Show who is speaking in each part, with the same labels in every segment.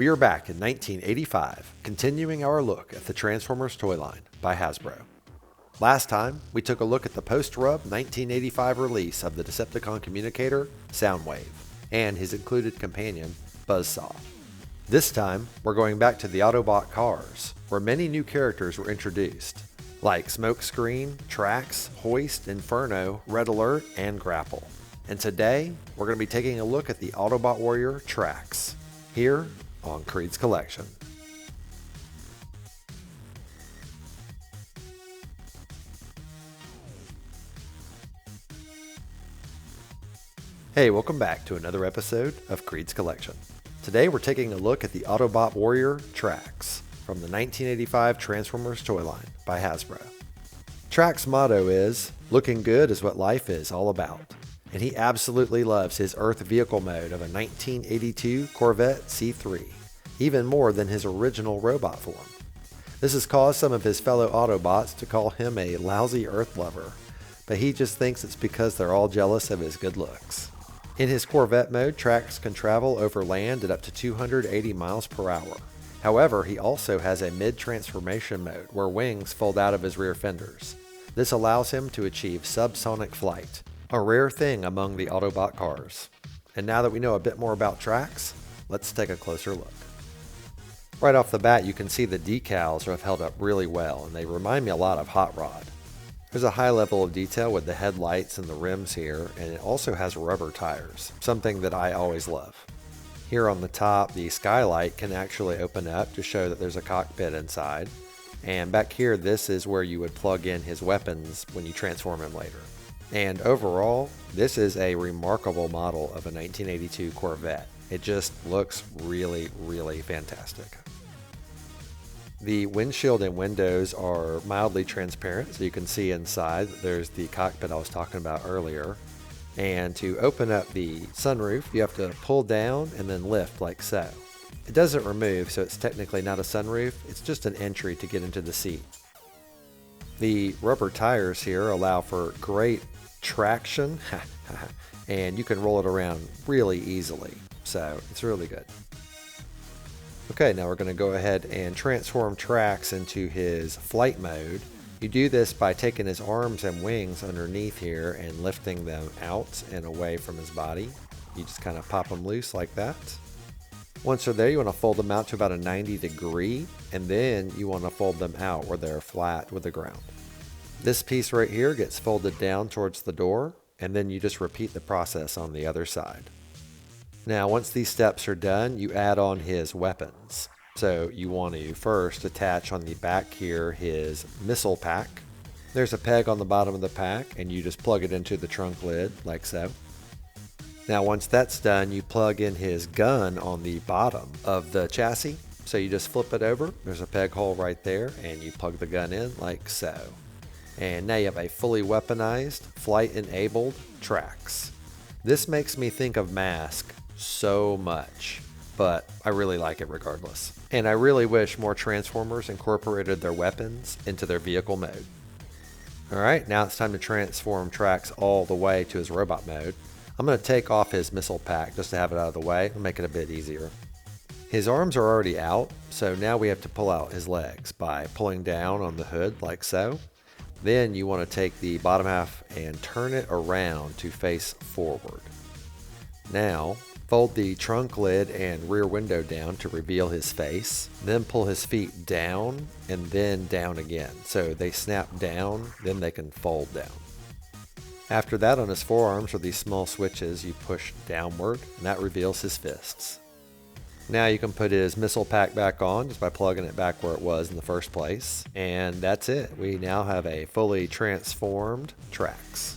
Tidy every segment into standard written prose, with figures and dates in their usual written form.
Speaker 1: We are back in 1985, continuing our look at the Transformers toy line by Hasbro. Last time, we took a look at the post-rub 1985 release of the Decepticon communicator, Soundwave, and his included companion, Buzzsaw. This time, we're going back to the Autobot cars, where many new characters were introduced, like Smokescreen, Trax, Hoist, Inferno, Red Alert, and Grapple. And today, we're going to be taking a look at the Autobot Warrior Trax, here on KREED'S Collection. Hey, welcome back to another episode of KREED'S Collection. Today we're taking a look at the Autobot Warrior Trax from the 1985 Transformers toy line by Hasbro. Trax's motto is, "Looking good is what life is all about." And he absolutely loves his Earth vehicle mode of a 1982 Corvette C3, even more than his original robot form. This has caused some of his fellow Autobots to call him a lousy Earth lover, but he just thinks it's because they're all jealous of his good looks. In his Corvette mode, Trax can travel over land at up to 280 miles per hour. However, he also has a mid-transformation mode where wings fold out of his rear fenders. This allows him to achieve subsonic flight, a rare thing among the Autobot cars. And now that we know a bit more about Trax, let's take a closer look. Right off the bat, you can see the decals have held up really well, and they remind me a lot of Hot Rod. There's a high level of detail with the headlights and the rims here, and it also has rubber tires, something that I always love. Here on the top, the skylight can actually open up to show that there's a cockpit inside. And back here, this is where you would plug in his weapons when you transform him later. And overall, this is a remarkable model of a 1982 Corvette. It just looks really, really fantastic. The windshield and windows are mildly transparent, so you can see inside. There's the cockpit I was talking about earlier. And to open up the sunroof, you have to pull down and then lift like so. It doesn't remove, so it's technically not a sunroof. It's just an entry to get into the seat. The rubber tires here allow for great traction, and you can roll it around really easily, so it's really good. Okay, now we're going to go ahead and transform Trax into his flight mode. You do this by taking his arms and wings underneath here and lifting them out and away from his body. You just kind of pop them loose like that. Once they're there, you want to fold them out to about a 90 degree, and then you want to fold them out where they're flat with the ground. This piece right here gets folded down towards the door, and then you just repeat the process on the other side. Now, once these steps are done, you add on his weapons. So you want to first attach on the back here his missile pack. There's a peg on the bottom of the pack, and you just plug it into the trunk lid like so. Now, once that's done, you plug in his gun on the bottom of the chassis. So you just flip it over. There's a peg hole right there, and you plug the gun in like so. And now you have a fully weaponized, flight-enabled Trax. This makes me think of Mask so much, but I really like it regardless. And I really wish more Transformers incorporated their weapons into their vehicle mode. Alright, now it's time to transform Trax all the way to his robot mode. I'm going to take off his missile pack just to have it out of the way and make it a bit easier. His arms are already out, so now we have to pull out his legs by pulling down on the hood like so. Then you want to take the bottom half and turn it around to face forward. Now, fold the trunk lid and rear window down to reveal his face. Then pull his feet down and then down again. So they snap down, then they can fold down. After that, on his forearms are these small switches you push downward, and that reveals his fists. Now you can put his missile pack back on just by plugging it back where it was in the first place. And that's it. We now have a fully transformed Trax.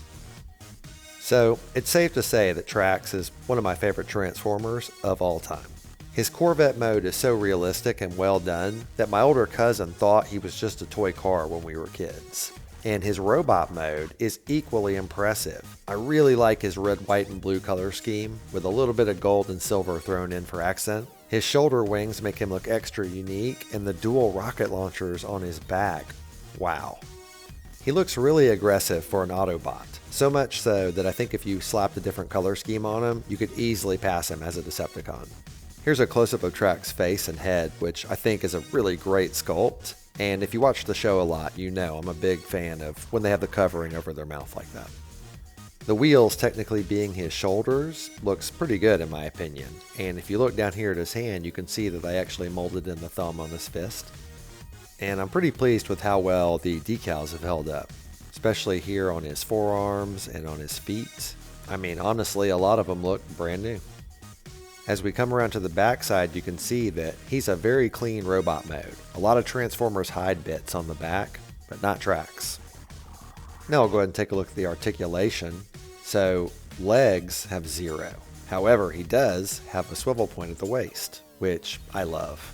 Speaker 1: So it's safe to say that Trax is one of my favorite Transformers of all time. His Corvette mode is so realistic and well done that my older cousin thought he was just a toy car when we were kids. And his robot mode is equally impressive. I really like his red, white, and blue color scheme with a little bit of gold and silver thrown in for accent. His shoulder wings make him look extra unique, and the dual rocket launchers on his back, wow. He looks really aggressive for an Autobot, so much so that I think if you slapped a different color scheme on him, you could easily pass him as a Decepticon. Here's a close-up of Track's face and head, which I think is a really great sculpt. And if you watch the show a lot, you know I'm a big fan of when they have the covering over their mouth like that. The wheels technically being his shoulders looks pretty good in my opinion. And if you look down here at his hand, you can see that they actually molded in the thumb on his fist. And I'm pretty pleased with how well the decals have held up, especially here on his forearms and on his feet. I mean, honestly, a lot of them look brand new. As we come around to the back side, you can see that he's a very clean robot mode. A lot of Transformers hide bits on the back, but not Track's. Now I'll go ahead and take a look at the articulation. So legs have 0. However, he does have a swivel point at the waist, which I love.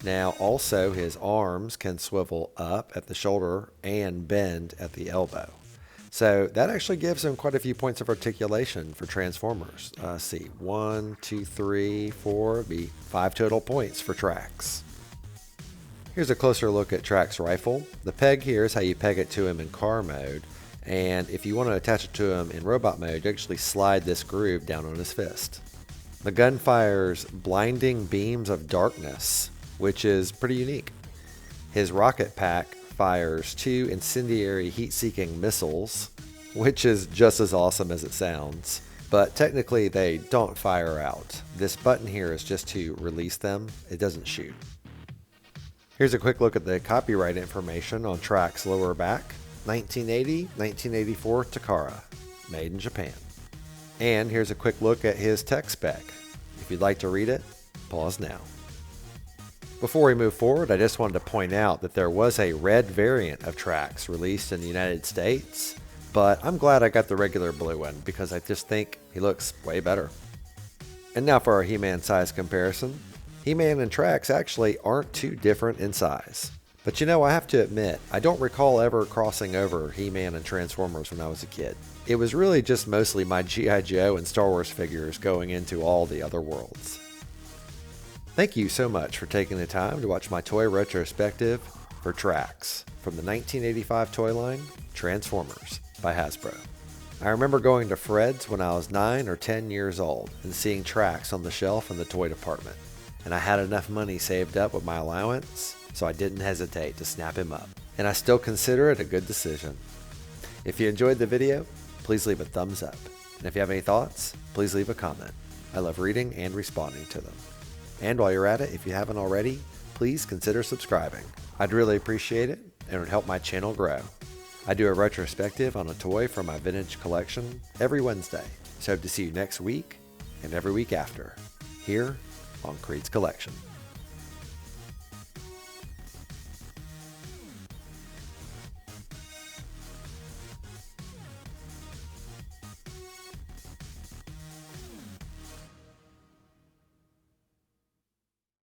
Speaker 1: Now also his arms can swivel up at the shoulder and bend at the elbow. So that actually gives him quite a few points of articulation for Transformers. Let's see, 1, 2, 3, 4, be 5 total points for Track's. Here's a closer look at Track's rifle. The peg here is how you peg it to him in car mode. And if you want to attach it to him in robot mode, you actually slide this groove down on his fist. The gun fires blinding beams of darkness, which is pretty unique. His rocket pack fires 2 incendiary heat-seeking missiles, which is just as awesome as it sounds. But technically they don't fire out. This button here is just to release them. It doesn't shoot. Here's a quick look at the copyright information on Track's lower back. 1980-1984 Takara, made in Japan. And here's a quick look at his tech spec. If you'd like to read it, pause now. Before we move forward, I just wanted to point out that there was a red variant of Track's released in the United States, but I'm glad I got the regular blue one because I just think he looks way better. And now for our He-Man size comparison. He-Man and Track's actually aren't too different in size. But you know, I have to admit, I don't recall ever crossing over He-Man and Transformers when I was a kid. It was really just mostly my G.I. Joe and Star Wars figures going into all the other worlds. Thank you so much for taking the time to watch my toy retrospective for Track's from the 1985 toy line, Transformers by Hasbro. I remember going to Fred's when I was 9 or 10 years old and seeing Track's on the shelf in the toy department. And I had enough money saved up with my allowance, so I didn't hesitate to snap him up. And I still consider it a good decision. If you enjoyed the video, please leave a thumbs up. And if you have any thoughts, please leave a comment. I love reading and responding to them. And while you're at it, if you haven't already, please consider subscribing. I'd really appreciate it, and it would help my channel grow. I do a retrospective on a toy from my vintage collection every Wednesday, so hope to see you next week and every week after, here on KREED'S Collection.